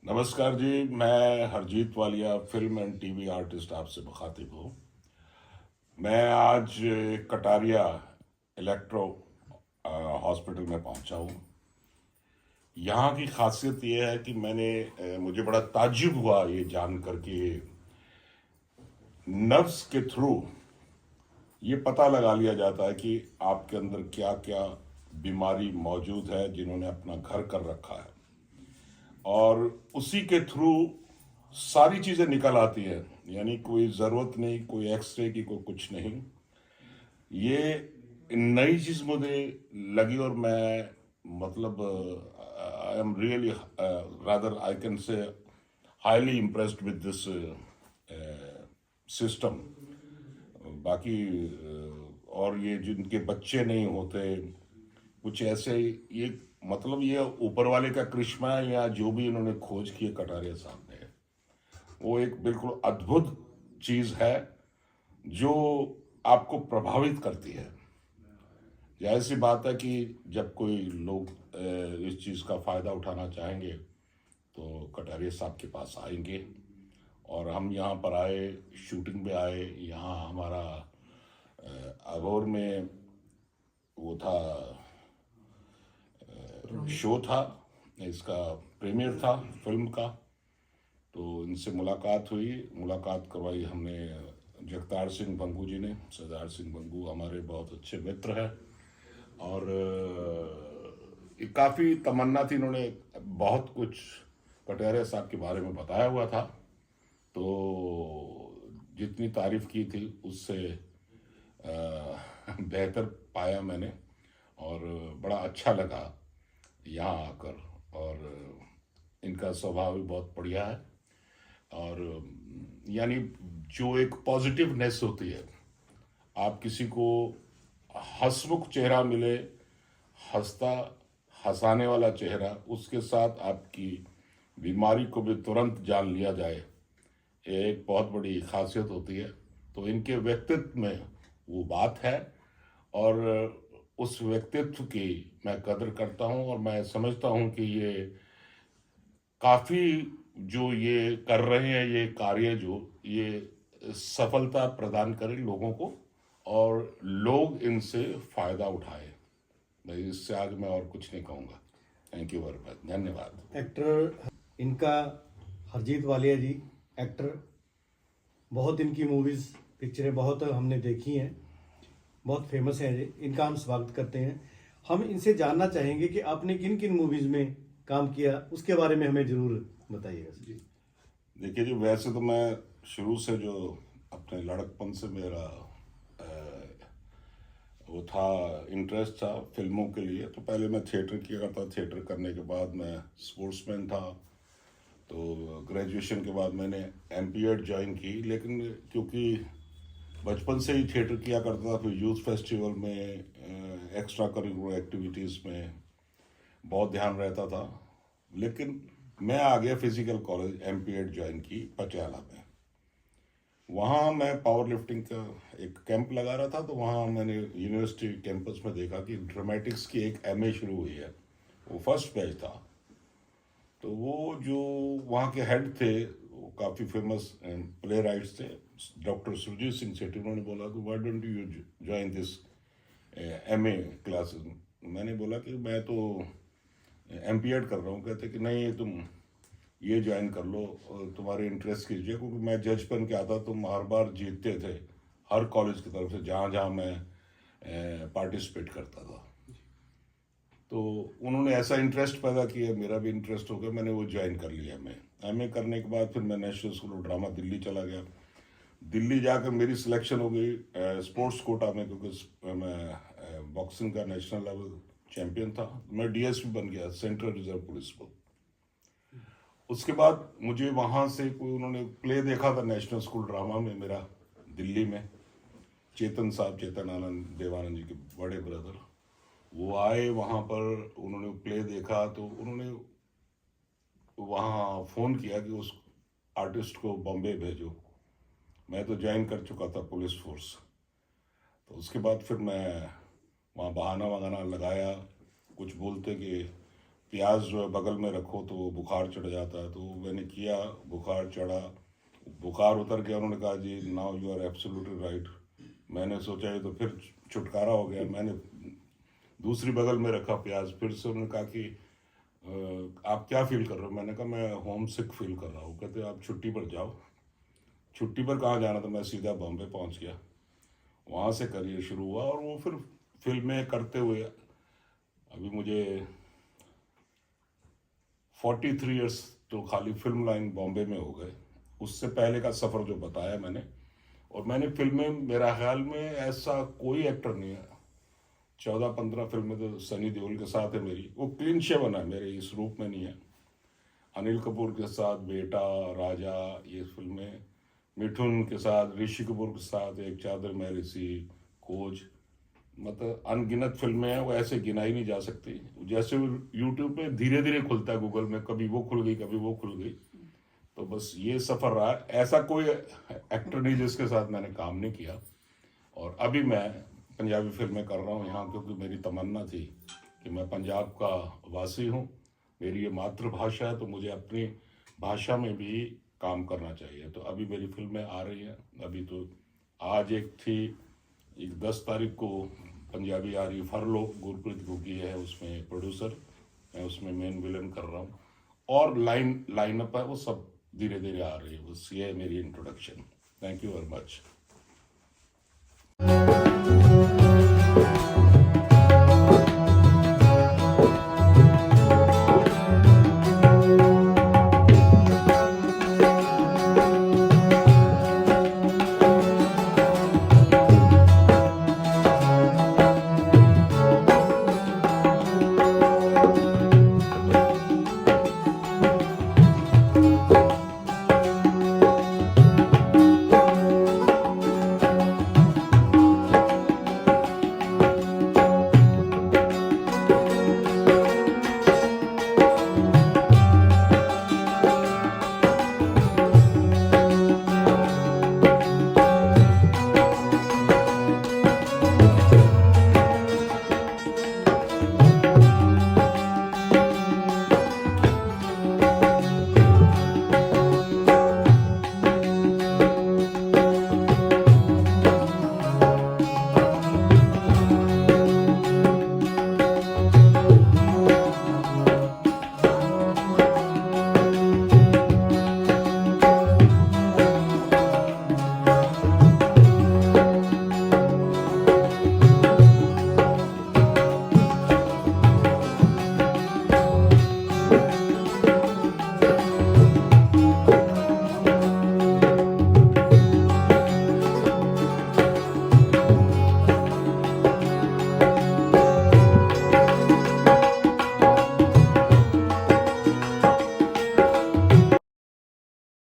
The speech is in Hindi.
नमस्कार जी। मैं Harjeet Walia film and TV artist आपसे मुखातिब हूँ। मैं आज कटारिया इलेक्ट्रो हॉस्पिटल में पहुंचा हूँ। यहाँ की खासियत यह है कि मुझे बड़ा ताज्जुब हुआ ये जानकर कि नर्व्स के थ्रू ये पता लगा लिया जाता है कि आपके अंदर क्या क्या बीमारी मौजूद है जिन्होंने अपना घर कर रखा है, और उसी के थ्रू सारी चीजें निकल आती है। यानी कोई जरूरत नहीं कोई एक्सरे की, कोई कुछ नहीं। ये नई चीज मुझे लगी और मैं मतलब I am really rather I can say highly impressed with this system. बाकी और ये जिनके बच्चे नहीं होते, कुछ ऐसे ये मतलब ये ऊपर वाले का करिश्मा है या जो भी इन्होंने खोज की है कटारिया साहब ने, वो एक बिल्कुल अद्भुत चीज है जो आपको प्रभावित करती है। जाहिर सी बात है कि जब कोई लोग इस चीज का फायदा उठाना चाहेंगे तो कटारिया साहब के पास आएंगे। और हम यहाँ पर आए, शूटिंग में आए। यहाँ हमारा अघोर में वो था, शो था, इसका प्रीमियर था फिल्म का। तो इनसे मुलाकात हुई, मुलाकात करवाई हमने जगतार सिंह बंगू जी ने। सरदार सिंह बंगू हमारे बहुत अच्छे मित्र हैं और काफ़ी तमन्ना थी। इन्होंने बहुत कुछ कटारिया साहब के बारे में बताया हुआ था, तो जितनी तारीफ की थी उससे बेहतर पाया मैंने और बड़ा अच्छा लगा यहाँ आकर। और इनका स्वभाव भी बहुत बढ़िया है और यानी जो एक पॉजिटिवनेस होती है, आप किसी को हंसमुख चेहरा मिले, हंसता हंसाने वाला चेहरा, उसके साथ आपकी बीमारी को भी तुरंत जान लिया जाए, ये एक बहुत बड़ी खासियत होती है। तो इनके व्यक्तित्व में वो बात है और उस व्यक्तित्व की मैं कदर करता हूँ और मैं समझता हूँ कि ये काफ़ी जो ये कर रहे हैं, ये कार्य जो ये सफलता प्रदान करे लोगों को और लोग इनसे फायदा उठाए। मैं इससे आगे मैं और कुछ नहीं कहूँगा। थैंक यू वेरी मच, धन्यवाद। एक्टर इनका हरजीत वालिया जी, एक्टर। बहुत इनकी मूवीज़ पिक्चरें बहुत हमने देखी हैं, बहुत फेमस हैं ये। इनका हम स्वागत करते हैं। हम इनसे जानना चाहेंगे कि आपने किन किन मूवीज़ में काम किया, उसके बारे में हमें ज़रूर बताइएगा जी। देखिए जी, वैसे तो मैं शुरू से जो अपने लड़कपन से मेरा वो था, इंटरेस्ट था फिल्मों के लिए। तो पहले मैं थिएटर किया करता, थिएटर करने के बाद मैं स्पोर्ट्समैन था। तो ग्रेजुएशन के बाद मैंने एमपीएड ज्वाइन की, लेकिन क्योंकि बचपन से ही थिएटर किया करता था, फिर यूथ फेस्टिवल में एक्स्ट्रा करिकुलर एक्टिविटीज़ में बहुत ध्यान रहता था। लेकिन मैं आ गया फिजिकल कॉलेज, एमपीएड ज्वाइन की पटियाला में। वहाँ मैं पावर लिफ्टिंग का एक कैंप लगा रहा था, तो वहाँ मैंने यूनिवर्सिटी कैंपस में देखा कि ड्रामेटिक्स की एक एमए शुरू हुई है। वो फर्स्ट बैच था। तो वो जो वहाँ के हेड थे वो काफ़ी फेमस प्ले राइट्स थे, डॉक्टर सुरजीत सिंह सेठी। उन्होंने बोला कि why don't you join this MA classes. मैंने बोला कि मैं तो एमपीएड कर रहा हूँ। कहते कि नहीं, तुम ये ज्वाइन कर लो और तुम्हारे इंटरेस्ट कीजिए, क्योंकि मैं जज बन के आता, तुम हर बार जीतते थे हर कॉलेज की तरफ से जहाँ जहाँ मैं पार्टिसिपेट करता था। तो उन्होंने ऐसा इंटरेस्ट पैदा किया, मेरा भी इंटरेस्ट हो गया, मैंने वो ज्वाइन कर लिया। मैं एमए करने के बाद फिर मैं national school of drama Delhi चला गया। दिल्ली जाकर मेरी सिलेक्शन हो गई स्पोर्ट्स कोटा में, क्योंकि मैं बॉक्सिंग का नेशनल लेवल चैंपियन था। मैं डीएसपी बन गया, सेंट्रल रिजर्व पुलिस को। उसके बाद मुझे वहाँ से कोई उन्होंने प्ले देखा था नेशनल स्कूल ड्रामा में मेरा, दिल्ली में। चेतन साहब, चेतन आनंद देवानंद जी के बड़े ब्रदर, वो आए वहाँ पर। उन्होंने प्ले देखा तो उन्होंने वहाँ फ़ोन किया कि उस आर्टिस्ट को बॉम्बे भेजो। मैं तो ज्वाइन कर चुका था पुलिस फोर्स। तो उसके बाद फिर मैं वहाँ बहाना वहाना लगाया, कुछ बोलते कि प्याज जो है बगल में रखो तो वो बुखार चढ़ जाता है। तो मैंने किया, बुखार चढ़ा, बुखार उतर गया। उन्होंने कहा जी now you are absolutely right. मैंने सोचा ये तो फिर छुटकारा हो गया। मैंने दूसरी बगल में रखा प्याज, फिर से उन्होंने कहा कि आप क्या फील कर रहे हो? मैंने कहा मैं होम सिक फील कर रहा हूँ। कहते आप छुट्टी पर जाओ। छुट्टी पर कहाँ जाना था, मैं सीधा बॉम्बे पहुँच गया। वहाँ से करियर शुरू हुआ और वो फिर फिल्में करते हुए अभी मुझे 43 इयर्स तो खाली फिल्म लाइन बॉम्बे में हो गए। उससे पहले का सफ़र जो बताया मैंने, और मैंने फिल्में, मेरा ख्याल में ऐसा कोई एक्टर नहीं है, 14-15 फिल्में तो सनी देओल के साथ है मेरी, वो क्लीन शेवन है, मेरे इस रूप में नहीं है। अनिल कपूर के साथ बेटा, राजा, ये फिल्में, मिठुन के साथ, ऋषि कपूर के साथ एक चादर में ऋषि, खोज, मतलब अनगिनत फिल्में हैं, वो ऐसे गिनाई नहीं जा सकती। जैसे यूट्यूब पे धीरे धीरे खुलता है गूगल में, कभी वो खुल गई कभी वो खुल गई। तो बस ये सफ़र रहा। ऐसा कोई एक्टर नहीं जिसके साथ मैंने काम नहीं किया। और अभी मैं पंजाबी फिल्में कर रहा हूँ यहाँ, क्योंकि मेरी तमन्ना थी कि मैं पंजाब का वासी हूँ, मेरी ये मातृभाषा है, तो मुझे अपनी भाषा में भी काम करना चाहिए। तो अभी मेरी फिल्में आ रही हैं। अभी तो आज एक थी, एक 10 तारीख को पंजाबी आ रही, फरलो, गुरप्रीत घुग्गी है उसमें प्रोड्यूसर, मैं उसमें मेन विलन कर रहा हूँ। और लाइनअप है, वो सब धीरे धीरे आ रही है। बस ये है मेरी introduction. Thank you very much.